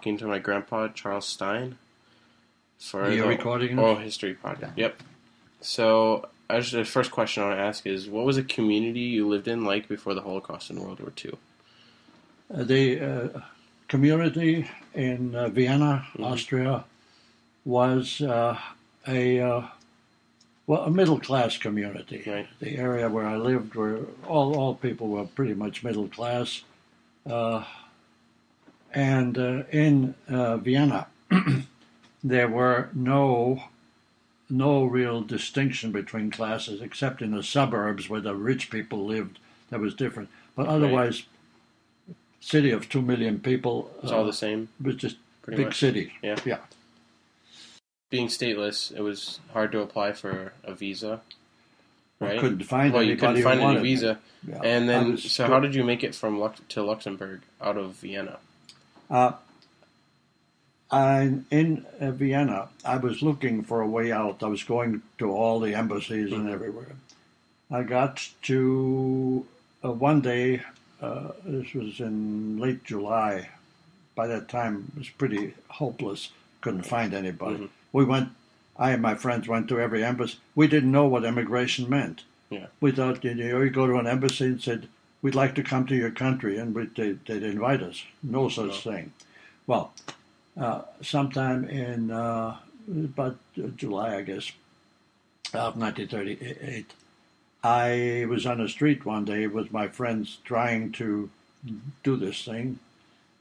talking to my grandpa, Charles Stein, for Are you recording this? oral history project. Yep. So, the first question I want to ask is, what was the community you lived in like before the Holocaust in World War II? The community in Vienna, Austria, was a middle-class community. Right. The area where I lived, where all people were pretty much middle class, and in Vienna, there were no real distinction between classes, except in the suburbs where the rich people lived. That was different, but otherwise, city of 2 million people. It's all the same. It was just Pretty big much. city. Yeah. Being stateless, it was hard to apply for a visa, right? I couldn't find you anybody couldn't who find any wanted it. visa. Yeah. And then, so how did you make it from to Luxembourg out of Vienna? In Vienna, I was looking for a way out. I was going to all the embassies and everywhere. I got to one day, this was in late July. By that time, it was pretty hopeless. Couldn't find anybody. I and my friends went to every embassy. We didn't know what immigration meant. Yeah. We thought, you go to an embassy and said, we'd like to come to your country, and they'd invite us. No such thing. Well, sometime in about July, I guess, of 1938, I was on the street one day with my friends trying to do this thing,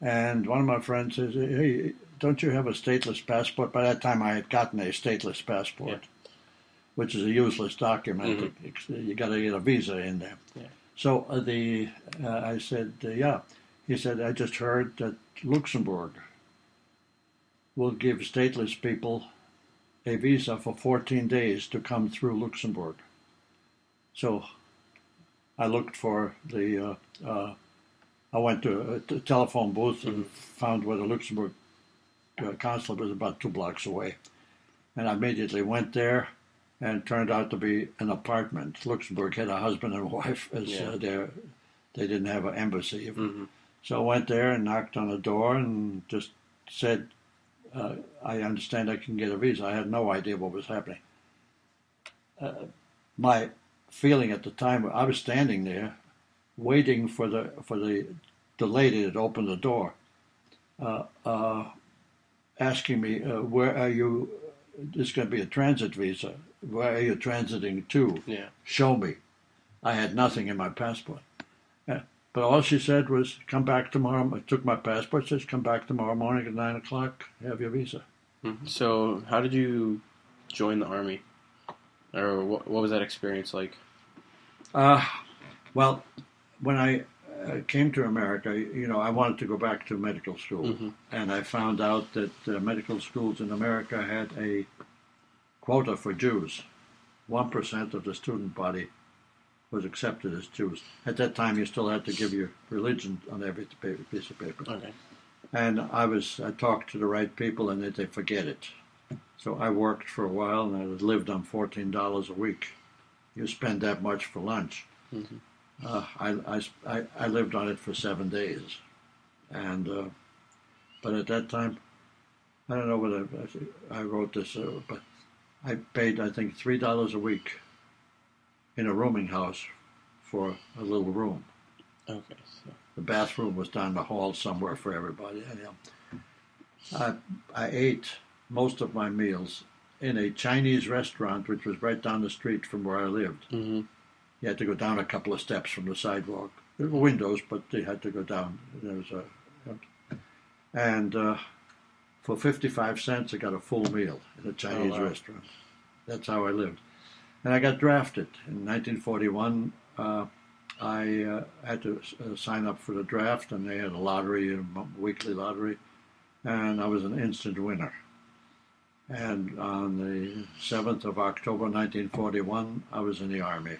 and one of my friends says, "Hey, don't you have a stateless passport?" By that time, I had gotten a stateless passport, which is a useless document. You got to get a visa in there. Yeah. So I said, "Yeah." He said, "I just heard that Luxembourg will give stateless people a visa for 14 days to come through Luxembourg." So I looked for I went to a telephone booth and found where the Luxembourg consulate was about 2 blocks away. And I immediately went there, and it turned out to be an apartment. Luxembourg had a husband and wife, they didn't have an embassy. So I went there and knocked on the door and just said, I understand I can get a visa. I had no idea what was happening. My feeling at the time, I was standing there waiting for the lady that opened the door, asking me, where are you, this is going to be a transit visa, where are you transiting to? Yeah. Show me. I had nothing in my passport. But all she said was, come back tomorrow. I took my passport, says, come back tomorrow morning at 9 o'clock, have your visa. So how did you join the Army? Or what was that experience like? Well, when I came to America, I wanted to go back to medical school. And I found out that medical schools in America had a quota for Jews. 1% of the student body was accepted as Jews. At that time, you still had to give your religion on every piece of paper. Okay. And I talked to the right people, and they forget it. So I worked for a while, and I lived on $14 a week. You spend that much for lunch. I lived on it for 7 days, and but at that time, I don't know whether I wrote this, but I paid, I think, $3 a week in a rooming house for a little room. Okay. So. The bathroom was down the hall somewhere for everybody. Anyhow, I ate most of my meals in a Chinese restaurant, which was right down the street from where I lived. You had to go down a couple of steps from the sidewalk. There were windows, but they had to go down. There was and for 55 cents, I got a full meal in a Chinese restaurant. That's how I lived. And I got drafted. In 1941, I had to sign up for the draft, and they had a lottery, a weekly lottery, and I was an instant winner. And on the 7th of October, 1941, I was in the Army.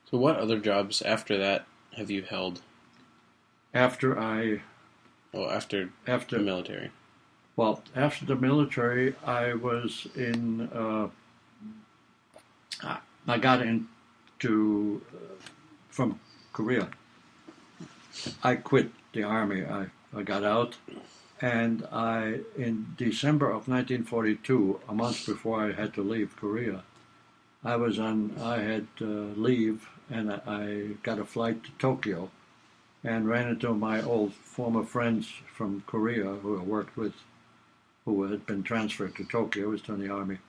So what other jobs after that have you held? After the military. Well, after the military, I was in. I got into from Korea. I quit the army. I got out, and in December of 1942, a month before I had to leave Korea, I had leave, and I got a flight to Tokyo, and ran into my old former friends from Korea who I worked with, who had been transferred to Tokyo, was in the army.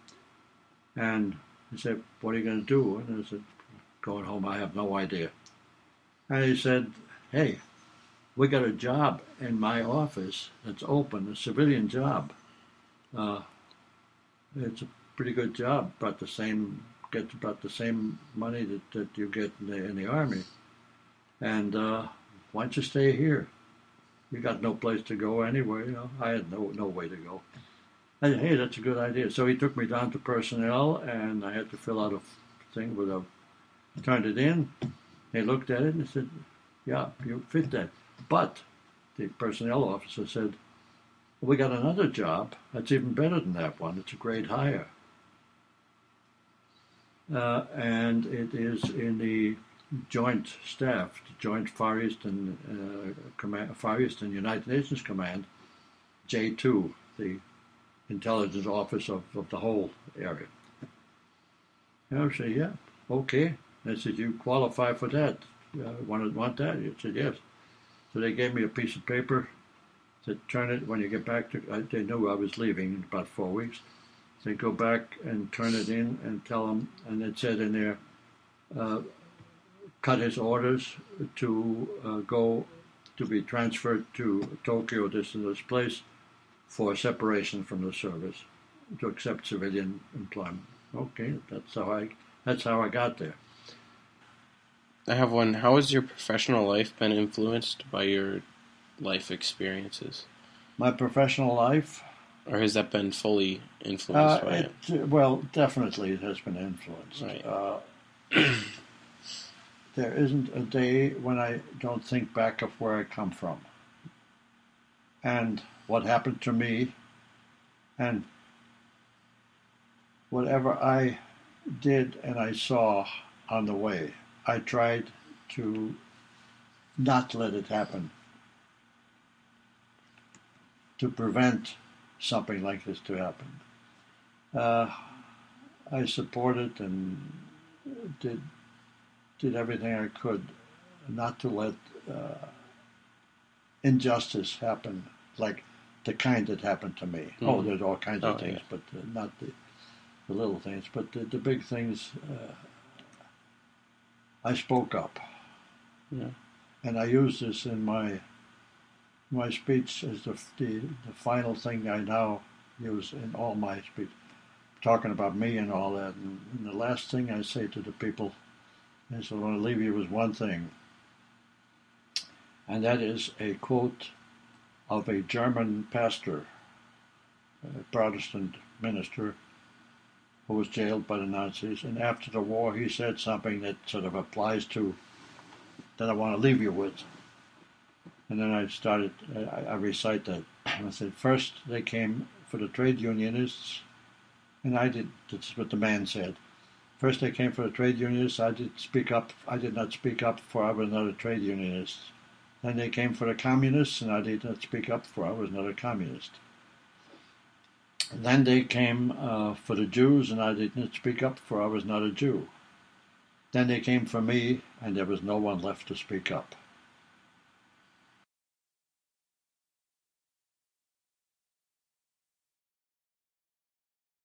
And he said, "What are you going to do?" And I said, "Going home, I have no idea." And he said, "Hey, we got a job in my office that's open, a civilian job. It's a pretty good job, get about the same money that you get in the army. And why don't you stay here? You got no place to go anyway." I had no way to go. I said, "Hey, that's a good idea." So he took me down to personnel, and I had to fill out a thing I turned it in. They looked at it and said, "Yeah, you fit that." But the personnel officer said, "We got another job that's even better than that one. It's a grade higher. And it is in the Joint Staff, the Joint Far Eastern United Nations Command, J2, the intelligence office of the whole area." And I said, "Yeah, okay." They said, "You qualify for that. Want that?" I said, "Yes." So they gave me a piece of paper, said, "Turn it when you get back to." They knew I was leaving in about 4 weeks. They go back and turn it in and tell them, and it said in there, cut his orders to go to be transferred to Tokyo, this and this place, for separation from the service, to accept civilian employment. Okay, that's how I got there. I have one. How has your professional life been influenced by your life experiences? My professional life, or has that been fully influenced by it? Well, definitely it has been influenced. Right. There isn't a day when I don't think back of where I come from and what happened to me, and whatever I did and I saw on the way, I tried to not let it happen, to prevent something like this to happen. I supported and did everything I could not to let injustice happen, like the kind that happened to me. Mm-hmm. Oh, there's all kinds of things, yeah. But not the little things. But the big things, I spoke up. Yeah. And I use this in my speech as the final thing I now use in all my speech, talking about me and all that. And the last thing I say to the people is, I want to leave you with one thing, and that is a quote of a German pastor, a Protestant minister, who was jailed by the Nazis. And after the war, he said something that sort of applies to, that I want to leave you with. And then I recite that. And I said, first they came for the trade unionists, and that's what the man said. First they came for the trade unionists, I did not speak up, for I was not a trade unionist. Then they came for the communists, and I did not speak up, for I was not a communist. And then they came for the Jews, and I did not speak up, for I was not a Jew. Then they came for me, and there was no one left to speak up.